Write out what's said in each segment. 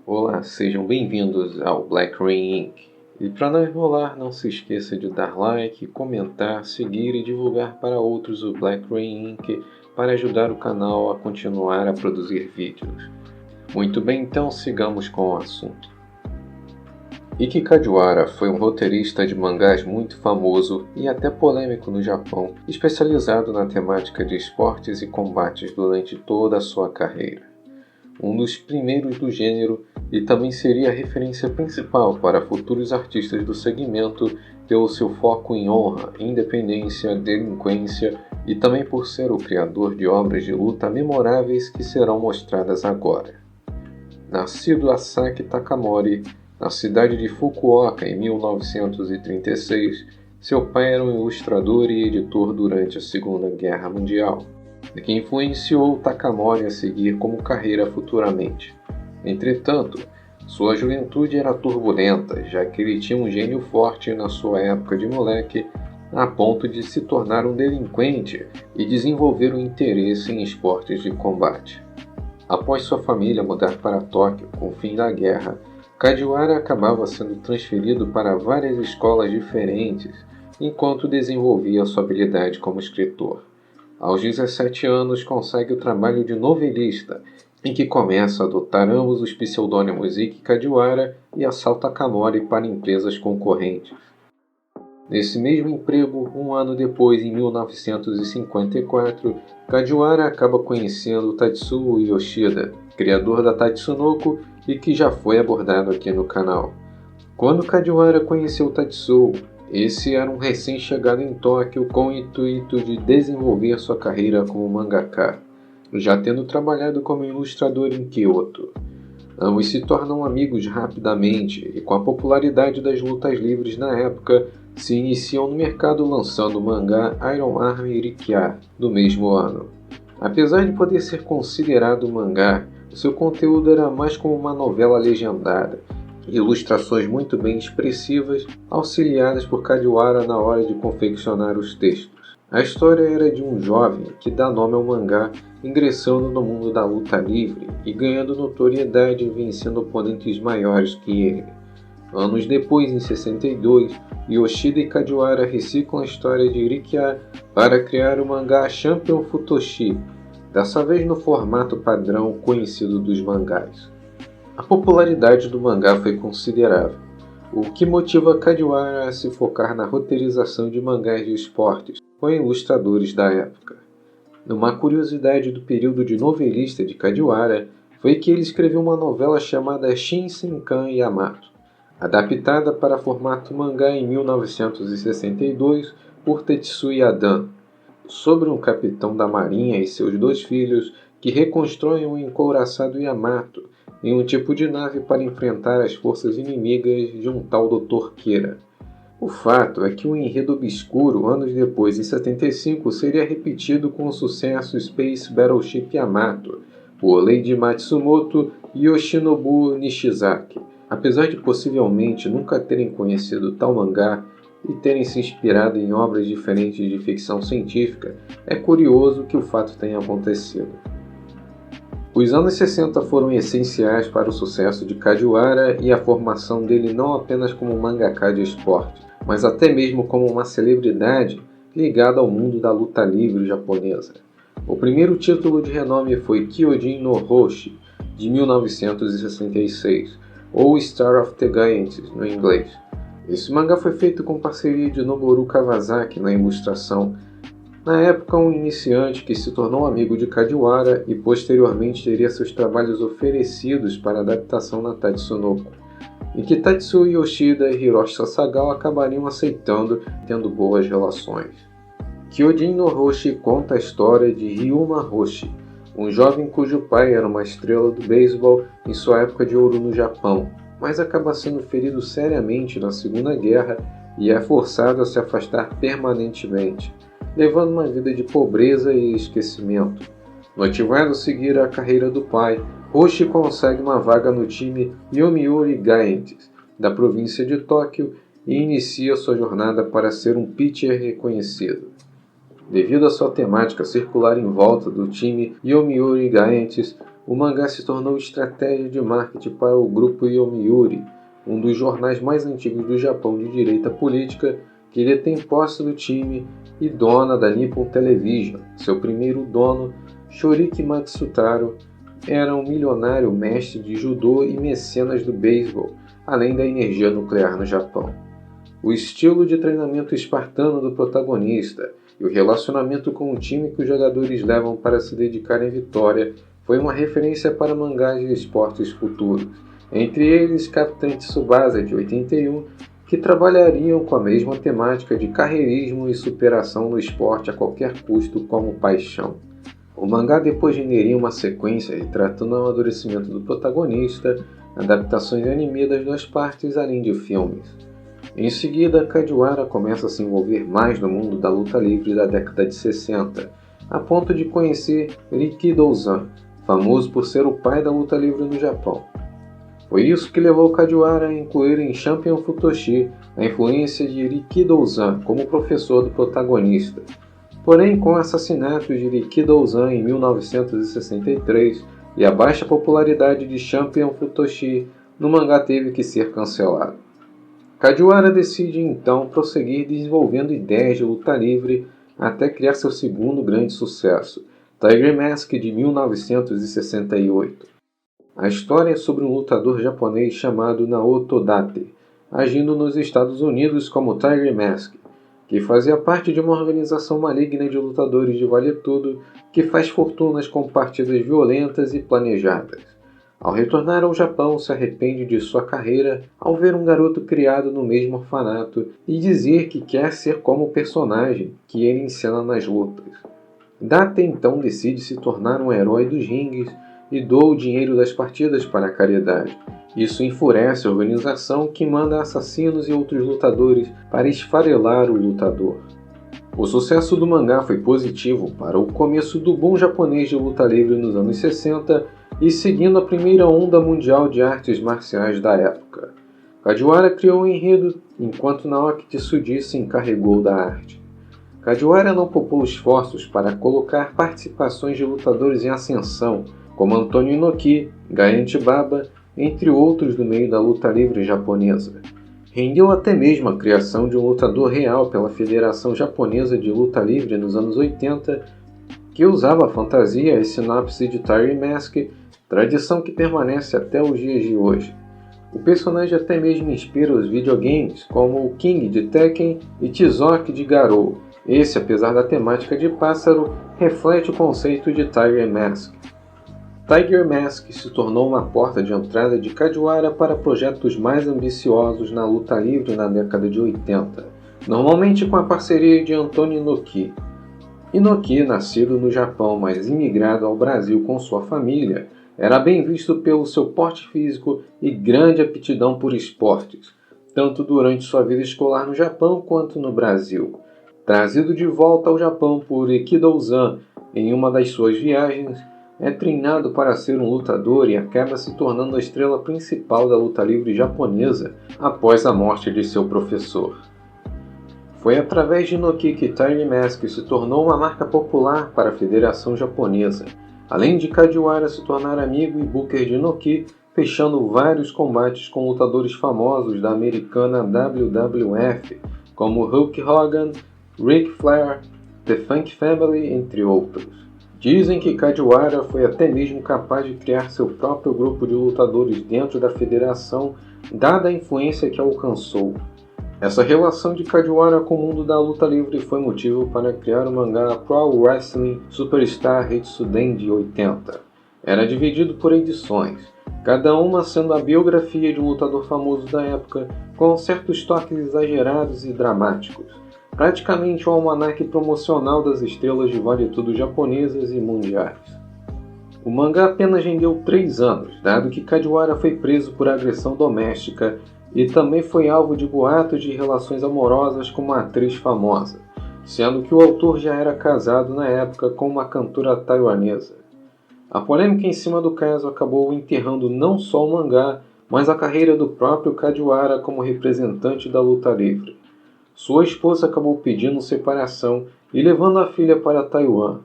Olá, sejam bem-vindos ao Black Rain Inc. E para não enrolar, não se esqueça de dar like, comentar, seguir e divulgar para outros o Black Rain Inc. para ajudar o canal a continuar a produzir vídeos. Muito bem, então sigamos com o assunto. Ikki Kajiwara foi um roteirista de mangás muito famoso e até polêmico no Japão, especializado na temática de esportes e combates durante toda a sua carreira. Um dos primeiros do gênero e também seria a referência principal para futuros artistas do segmento pelo seu foco em honra, independência, delinquência e também por ser o criador de obras de luta memoráveis que serão mostradas agora. Nascido Asaki Takamori, na cidade de Fukuoka em 1936, seu pai era um ilustrador e editor durante a Segunda Guerra Mundial, o que influenciou Takamori a seguir como carreira futuramente. Entretanto, sua juventude era turbulenta, já que ele tinha um gênio forte na sua época de moleque, a ponto de se tornar um delinquente e desenvolver um interesse em esportes de combate. Após sua família mudar para Tóquio com o fim da guerra, Kajiwara acabava sendo transferido para várias escolas diferentes enquanto desenvolvia sua habilidade como escritor. Aos 17 anos, consegue o trabalho de novelista, em que começa a adotar ambos os pseudônimos Ikki Kajiwara e Asao Takamori para empresas concorrentes. Nesse mesmo emprego, um ano depois, em 1954, Kajiwara acaba conhecendo Tatsuo Yoshida, criador da Tatsunoko e que já foi abordado aqui no canal. Quando Kajiwara conheceu Tatsuo, esse era um recém-chegado em Tóquio com o intuito de desenvolver sua carreira como mangaka, já tendo trabalhado como ilustrador em Kyoto. Ambos se tornam amigos rapidamente e, com a popularidade das lutas livres na época, se iniciam no mercado lançando o mangá Iron Army Rikiya, do mesmo ano. Apesar de poder ser considerado mangá, seu conteúdo era mais como uma novela legendada, ilustrações muito bem expressivas, auxiliadas por Kajiwara na hora de confeccionar os textos. A história era de um jovem que dá nome ao mangá, ingressando no mundo da luta livre e ganhando notoriedade e vencendo oponentes maiores que ele. Anos depois, em 62, Yoshida e Kajiwara reciclam a história de Rikiya para criar o mangá Champion Futoshi, dessa vez no formato padrão conhecido dos mangás. A popularidade do mangá foi considerável, o que motiva Kajiwara a se focar na roteirização de mangás de esportes com ilustradores da época. Uma curiosidade do período de novelista de Kajiwara foi que ele escreveu uma novela chamada Shinsenkan Yamato, adaptada para formato mangá em 1962 por Tetsuya Dan, sobre um capitão da marinha e seus dois filhos que reconstroem um encouraçado Yamato em um tipo de nave para enfrentar as forças inimigas de um tal Dr. Kira. O fato é que o enredo obscuro, anos depois, em 75, seria repetido com o sucesso Space Battleship Yamato, por Leiji Matsumoto e Yoshinobu Nishizaki. Apesar de possivelmente nunca terem conhecido tal mangá e terem se inspirado em obras diferentes de ficção científica, é curioso que o fato tenha acontecido. Os anos 60 foram essenciais para o sucesso de Kajiwara e a formação dele não apenas como mangaka de esporte, mas até mesmo como uma celebridade ligada ao mundo da luta livre japonesa. O primeiro título de renome foi Kyojin no Hoshi, de 1966, ou Star of the Giants no inglês. Esse mangá foi feito com parceria de Noboru Kawasaki na ilustração, na época um iniciante que se tornou amigo de Kajiwara e posteriormente teria seus trabalhos oferecidos para adaptação na Tatsunoko, e que Tatsuo Yoshida e Hiroshi Sasagawa acabariam aceitando, tendo boas relações. Kyojin no Hoshi conta a história de Ryuma Hoshi, um jovem cujo pai era uma estrela do beisebol em sua época de ouro no Japão, mas acaba sendo ferido seriamente na Segunda Guerra e é forçado a se afastar permanentemente, levando uma vida de pobreza e esquecimento. Motivado a seguir a carreira do pai, Hoshi consegue uma vaga no time Yomiuri Giants, da província de Tóquio, e inicia sua jornada para ser um pitcher reconhecido. Devido à sua temática circular em volta do time Yomiuri Giants, o mangá se tornou estratégia de marketing para o grupo Yomiuri, um dos jornais mais antigos do Japão de direita política, que detém posse do time e dona da Nippon Television. Seu primeiro dono, Shoriki Matsutaro, era um milionário mestre de judô e mecenas do beisebol, além da energia nuclear no Japão. O estilo de treinamento espartano do protagonista e o relacionamento com o time que os jogadores levam para se dedicarem à vitória foi uma referência para mangás de esportes futuros, entre eles Captain Tsubasa de 81, que trabalhariam com a mesma temática de carreirismo e superação no esporte a qualquer custo como paixão. O mangá depois renderia uma sequência retratando o amadurecimento do protagonista, adaptações anime das duas partes, além de filmes. Em seguida, Kajiwara começa a se envolver mais no mundo da luta livre da década de 60, a ponto de conhecer Rikidōzan, famoso por ser o pai da luta livre no Japão. Foi isso que levou Kajiwara a incluir em Champion Futoshi a influência de Rikidōzan como professor do protagonista. Porém, com o assassinato de Rikidōzan em 1963 e a baixa popularidade de Champion Futoshi, no mangá teve que ser cancelado. Kajiwara decide então prosseguir desenvolvendo ideias de luta livre até criar seu segundo grande sucesso, Tiger Mask de 1968. A história é sobre um lutador japonês chamado Naoto Date, agindo nos Estados Unidos como Tiger Mask, que fazia parte de uma organização maligna de lutadores de vale-tudo que faz fortunas com partidas violentas e planejadas. Ao retornar ao Japão, se arrepende de sua carreira ao ver um garoto criado no mesmo orfanato e dizer que quer ser como o personagem que ele encena nas lutas. Date então decide se tornar um herói dos ringues e doa o dinheiro das partidas para a caridade. Isso enfurece a organização, que manda assassinos e outros lutadores para esfarelar o lutador. O sucesso do mangá foi positivo para o começo do boom japonês de luta livre nos anos 60 e seguindo a primeira onda mundial de artes marciais da época. Kajiwara criou o enredo, enquanto Naoki Tsuji se encarregou da arte. Kajiwara não poupou esforços para colocar participações de lutadores em ascensão, como Antonio Inoki, Giant Baba, entre outros do meio da luta livre japonesa. Rendeu até mesmo a criação de um lutador real pela Federação Japonesa de Luta Livre nos anos 80, que usava a fantasia e sinopse de Tiger Mask, tradição que permanece até os dias de hoje. O personagem até mesmo inspira os videogames, como o King de Tekken e Tizoki de Garou. Esse, apesar da temática de pássaro, reflete o conceito de Tiger Mask. Tiger Mask se tornou uma porta de entrada de Kajiwara para projetos mais ambiciosos na luta livre na década de 80, normalmente com a parceria de Antonio Inoki. Inoki, nascido no Japão, mas imigrado ao Brasil com sua família, era bem visto pelo seu porte físico e grande aptidão por esportes, tanto durante sua vida escolar no Japão quanto no Brasil. Trazido de volta ao Japão por Rikidōzan em uma das suas viagens, é treinado para ser um lutador e acaba se tornando a estrela principal da luta livre japonesa após a morte de seu professor. Foi através de Inoki que Tiger Mask se tornou uma marca popular para a Federação Japonesa, além de Kajiwara se tornar amigo e booker de Inoki, fechando vários combates com lutadores famosos da americana WWF, como Hulk Hogan, Ric Flair, The Funk Family, entre outros. Dizem que Kajiwara foi até mesmo capaz de criar seu próprio grupo de lutadores dentro da federação, dada a influência que alcançou. Essa relação de Kajiwara com o mundo da luta livre foi motivo para criar o mangá Pro Wrestling Superstar Hitsuden de 80. Era dividido por edições, cada uma sendo a biografia de um lutador famoso da época, com certos toques exagerados e dramáticos. Praticamente o almanaque promocional das estrelas de vale-tudo japonesas e mundiais. O mangá apenas rendeu 3 anos, dado que Kajiwara foi preso por agressão doméstica e também foi alvo de boatos de relações amorosas com uma atriz famosa, sendo que o autor já era casado na época com uma cantora taiwanesa. A polêmica em cima do caso acabou enterrando não só o mangá, mas a carreira do próprio Kajiwara como representante da luta livre. Sua esposa acabou pedindo separação e levando a filha para Taiwan.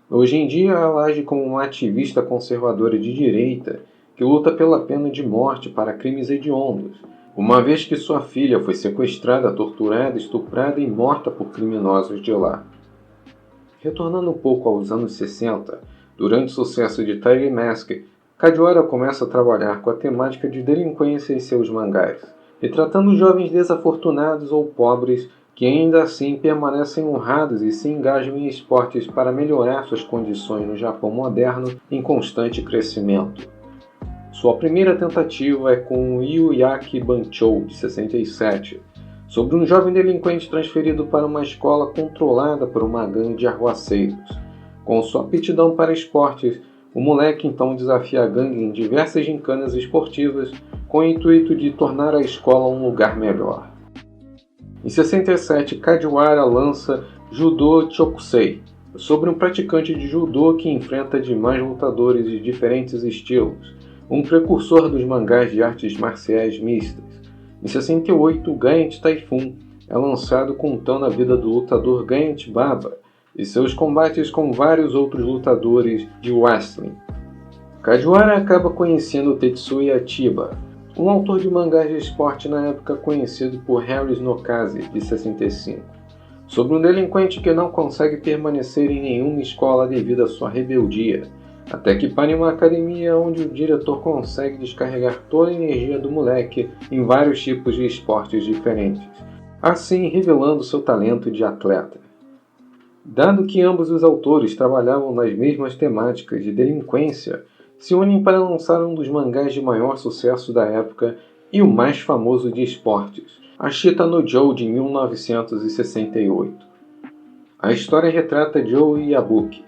Hoje em dia, ela age como uma ativista conservadora de direita que luta pela pena de morte para crimes hediondos, uma vez que sua filha foi sequestrada, torturada, estuprada e morta por criminosos de lá. Retornando um pouco aos anos 60, durante o sucesso de Tiger Mask, Kajiwara começa a trabalhar com a temática de delinquência em seus mangás, retratando jovens desafortunados ou pobres que ainda assim permanecem honrados e se engajam em esportes para melhorar suas condições no Japão moderno em constante crescimento. Sua primeira tentativa é com Yuyaki Banchou, de 67, sobre um jovem delinquente transferido para uma escola controlada por uma gangue de arruaceiros. Com sua aptidão para esportes, o moleque então desafia a gangue em diversas gincanas esportivas com o intuito de tornar a escola um lugar melhor. Em 67, Kajiwara lança Judo Chokusei, sobre um praticante de judô que enfrenta demais lutadores de diferentes estilos, um precursor dos mangás de artes marciais mistas. Em 68, Giant Typhoon é lançado contando a vida do lutador Giant Baba e seus combates com vários outros lutadores de wrestling. Kajiwara acaba conhecendo Tetsuya Chiba, um autor de mangás de esporte na época conhecido por Harris no Kaze, de 65, sobre um delinquente que não consegue permanecer em nenhuma escola devido à sua rebeldia, até que para em uma academia onde o diretor consegue descarregar toda a energia do moleque em vários tipos de esportes diferentes, assim revelando seu talento de atleta. Dado que ambos os autores trabalhavam nas mesmas temáticas de delinquência, se unem para lançar um dos mangás de maior sucesso da época e o mais famoso de esportes, Ashita no Joe, de 1968. A história retrata Joe Yabuki,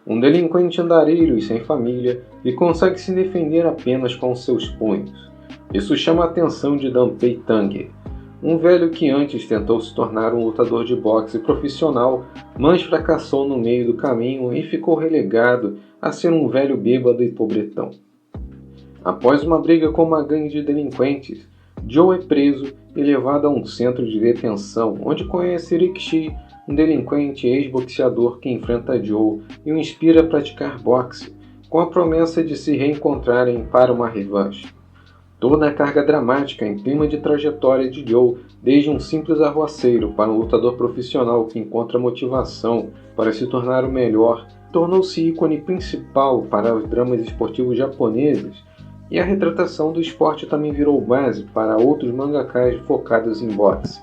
um delinquente andarilho e sem família, e consegue se defender apenas com seus punhos. Isso chama a atenção de Danpei Tang, um velho que antes tentou se tornar um lutador de boxe profissional, mas fracassou no meio do caminho e ficou relegado a ser um velho bêbado e pobretão. Após uma briga com uma gangue de delinquentes, Joe é preso e levado a um centro de detenção, onde conhece Rikishi, um delinquente ex-boxeador que enfrenta Joe e o inspira a praticar boxe, com a promessa de se reencontrarem para uma revanche. Toda a carga dramática em clima de trajetória de Joe, desde um simples arruaceiro para um lutador profissional que encontra motivação para se tornar o melhor, tornou-se ícone principal para os dramas esportivos japoneses, e a retratação do esporte também virou base para outros mangakás focados em boxe.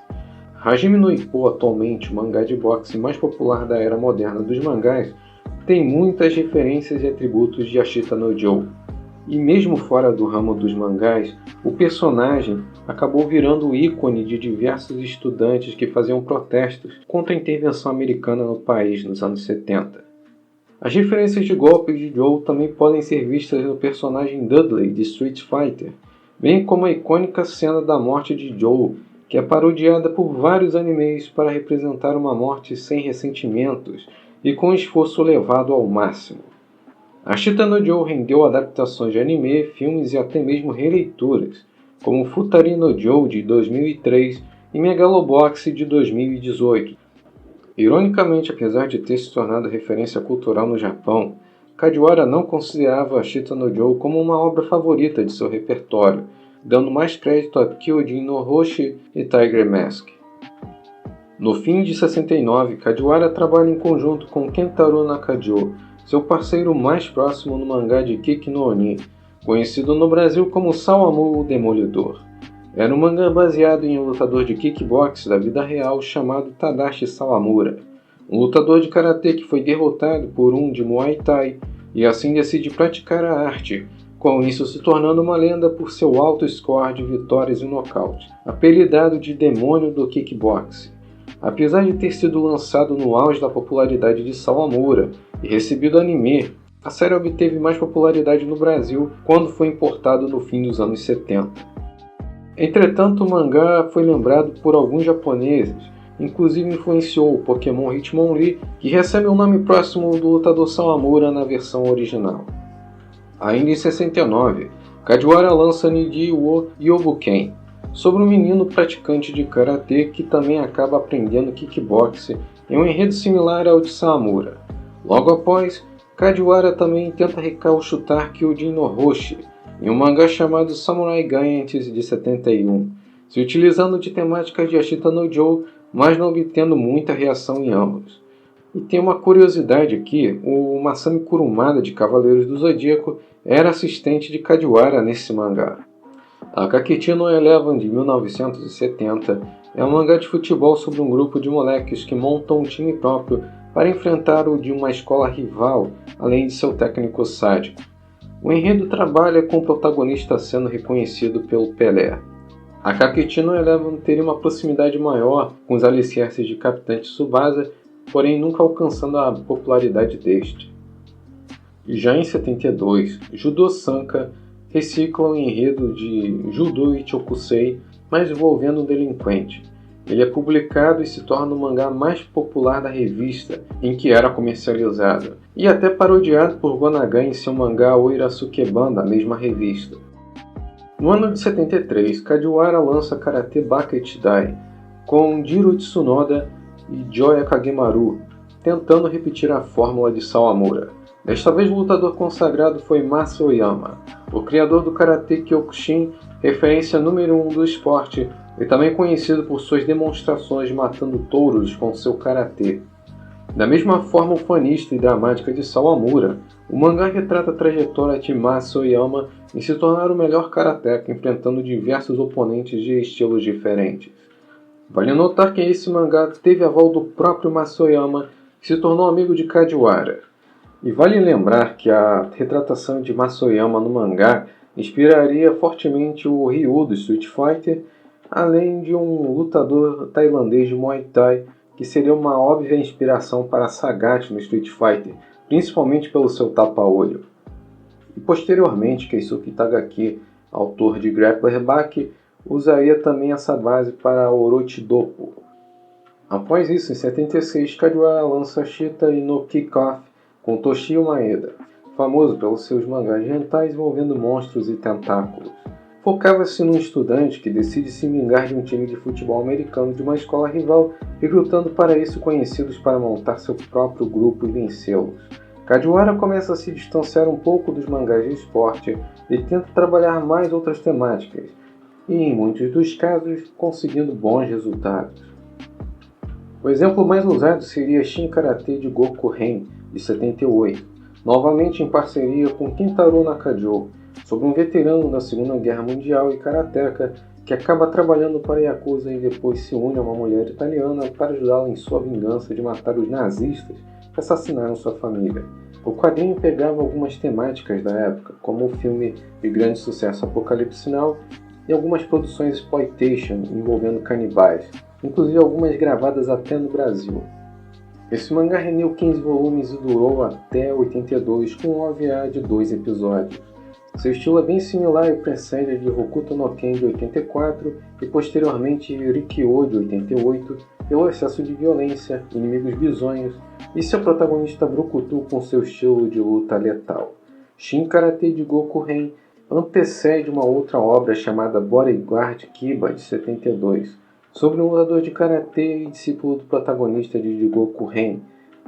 Hajime no Ippo, atualmente o mangá de boxe mais popular da era moderna dos mangás, tem muitas referências e atributos de Ashita no Joe. E mesmo fora do ramo dos mangás, o personagem acabou virando o ícone de diversos estudantes que faziam protestos contra a intervenção americana no país nos anos 70. As referências de golpes de Joe também podem ser vistas no personagem Dudley de Street Fighter, bem como a icônica cena da morte de Joe, que é parodiada por vários animes para representar uma morte sem ressentimentos e com esforço levado ao máximo. Ashita no Joe rendeu adaptações de anime, filmes e até mesmo releituras, como Futari no Joe de 2003 e Megalobox de 2018. Ironicamente, apesar de ter se tornado referência cultural no Japão, Kajiwara não considerava Ashita no Joe como uma obra favorita de seu repertório, dando mais crédito a Kyojin no Hoshi e Tiger Mask. No fim de 69, Kajiwara trabalha em conjunto com Kentaro Nakajo, seu parceiro mais próximo no mangá de Kiki no Oni, conhecido no Brasil como Sawamu o Demolidor. Era um mangá baseado em um lutador de kickbox da vida real chamado Tadashi Sawamura, um lutador de karatê que foi derrotado por um de Muay Thai e assim decide praticar a arte, com isso se tornando uma lenda por seu alto score de vitórias e nocaute, apelidado de Demônio do Kickbox. Apesar de ter sido lançado no auge da popularidade de Sawamura e recebido anime, a série obteve mais popularidade no Brasil quando foi importado no fim dos anos 70. Entretanto, o mangá foi lembrado por alguns japoneses, inclusive influenciou o Pokémon Hitmonlee, que recebe o nome próximo do lutador Sawamura na versão original. Ainda em 69, Kajiwara lança Niji wo Yobuken, sobre um menino praticante de karatê que também acaba aprendendo kickboxing em um enredo similar ao de Sawamura. Logo após, Kajiwara também tenta recauchutar Kyojin no Hoshi, em um mangá chamado Samurai Giants de 71, se utilizando de temáticas de Ashita no Joe, mas não obtendo muita reação em ambos. E tem uma curiosidade aqui, o Masami Kurumada de Cavaleiros do Zodíaco era assistente de Kajiwara nesse mangá. A Kakechi no Eleven de 1970 é um mangá de futebol sobre um grupo de moleques que montam um time próprio para enfrentar o de uma escola rival, além de seu técnico sádico. O enredo trabalha com o protagonista sendo reconhecido pelo Pelé. A Kakechi no Eleven teria uma proximidade maior com os alicerces de Capitão Tsubasa, porém nunca alcançando a popularidade deste. Já em 72, Judo Sanka recicla o enredo de Judo Ichokusei, mas envolvendo um delinquente. Ele é publicado e se torna o mangá mais popular da revista em que era comercializado, e até parodiado por Gonagai em seu mangá Oirasukeban da mesma revista. No ano de 73, Kajiwara lança Karate Bucket Dai, com Jiro Tsunoda e Joya Kagemaru, tentando repetir a fórmula de Sawamura. Desta vez o lutador consagrado foi Masa Oyama, o criador do Karate Kyokushin, referência número 1 do esporte, e também conhecido por suas demonstrações matando touros com seu karatê. Da mesma forma ufanista e dramática de Sawamura, o mangá retrata a trajetória de Masa Oyama em se tornar o melhor karateca, enfrentando diversos oponentes de estilos diferentes. Vale notar que esse mangá teve aval do próprio Masa Oyama, que se tornou amigo de Kajiwara. E vale lembrar que a retratação de Masa Oyama no mangá inspiraria fortemente o Ryu do Street Fighter, além de um lutador tailandês de Muay Thai, que seria uma óbvia inspiração para Sagat no Street Fighter, principalmente pelo seu tapa-olho. E posteriormente, Keisuke Itagaki, autor de Grappler Back, usaria também essa base para Orochidopo. Após isso, em 76, Kajiwara lança Shita no Kick-Off com Toshio Maeda, famoso pelos seus mangás hentais envolvendo monstros e tentáculos. Focava-se num estudante que decide se vingar de um time de futebol americano de uma escola rival, recrutando para isso conhecidos para montar seu próprio grupo e vencê-los. Kajiwara começa a se distanciar um pouco dos mangás de esporte e tenta trabalhar mais outras temáticas, e em muitos dos casos conseguindo bons resultados. O exemplo mais usado seria Shin Karate de Goku Ren, de 78, novamente em parceria com Kentaro Nakajo, sobre um veterano da Segunda Guerra Mundial e karateka que acaba trabalhando para a Yakuza e depois se une a uma mulher italiana para ajudá-la em sua vingança de matar os nazistas que assassinaram sua família. O quadrinho pegava algumas temáticas da época, como o filme de grande sucesso Apocalipse Now e algumas produções exploitation envolvendo canibais, inclusive algumas gravadas até no Brasil. Esse mangá rendeu 15 volumes e durou até 82, com um OVA de 2 episódios. Seu estilo é bem similar e precede de Hokuto no Ken de 84 e posteriormente Rikyo de 88, pelo excesso de violência, inimigos bizonhos e seu protagonista brucutu com seu estilo de luta letal. Shin Karate de Goku Ren antecede uma outra obra chamada Bodyguard Kiba de 72, sobre um lutador de karatê e discípulo do protagonista de Goku Ren,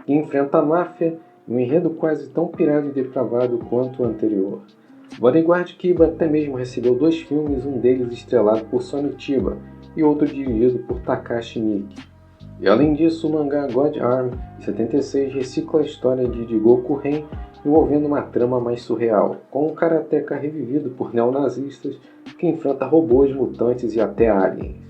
que enfrenta a máfia em um enredo quase tão pirado e depravado quanto o anterior. Bodyguard Kiba até mesmo recebeu 2 filmes, um deles estrelado por Sonny Chiba e outro dirigido por Takashi Miike. E além disso, o mangá God Arm, de 76, recicla a história de Goku Ren, envolvendo uma trama mais surreal, com um karateka revivido por neonazistas que enfrenta robôs, mutantes e até aliens.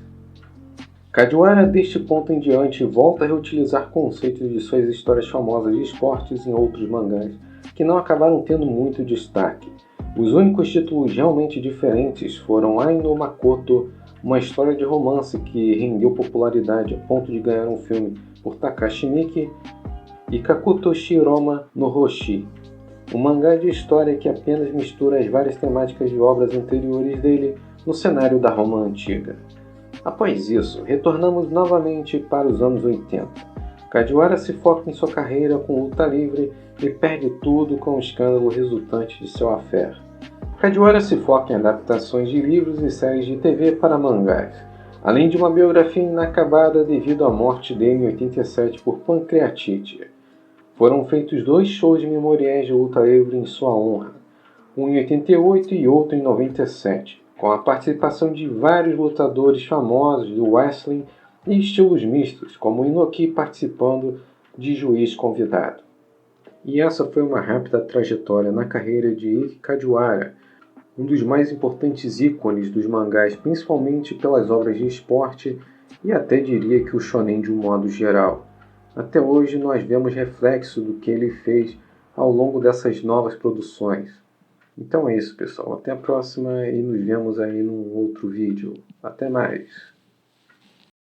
Kajiwara, deste ponto em diante, volta a reutilizar conceitos de suas histórias famosas de esportes em outros mangás, que não acabaram tendo muito destaque. Os únicos títulos realmente diferentes foram Ai no Makoto, uma história de romance que rendeu popularidade a ponto de ganhar um filme por Takashi Miike, e Kakutoshi Roma no Hoshi, um mangá de história que apenas mistura as várias temáticas de obras anteriores dele no cenário da Roma antiga. Após isso, retornamos novamente para os anos 80. Kajiwara se foca em sua carreira com luta livre e perde tudo com o escândalo resultante de seu affair. Kajiwara se foca em adaptações de livros e séries de TV para mangás, além de uma biografia inacabada devido à morte dele em 87 por pancreatite. Foram feitos 2 shows memoriais de luta livre em sua honra, um em 88 e outro em 97, com a participação de vários lutadores famosos do wrestling e estilos mistos, como Inoki participando de juiz convidado. E essa foi uma rápida trajetória na carreira de Ikki Kajiwara, um dos mais importantes ícones dos mangás, principalmente pelas obras de esporte e até diria que o shonen de um modo geral. Até hoje nós vemos reflexo do que ele fez ao longo dessas novas produções. Então é isso, pessoal. Até a próxima e nos vemos aí num outro vídeo. Até mais!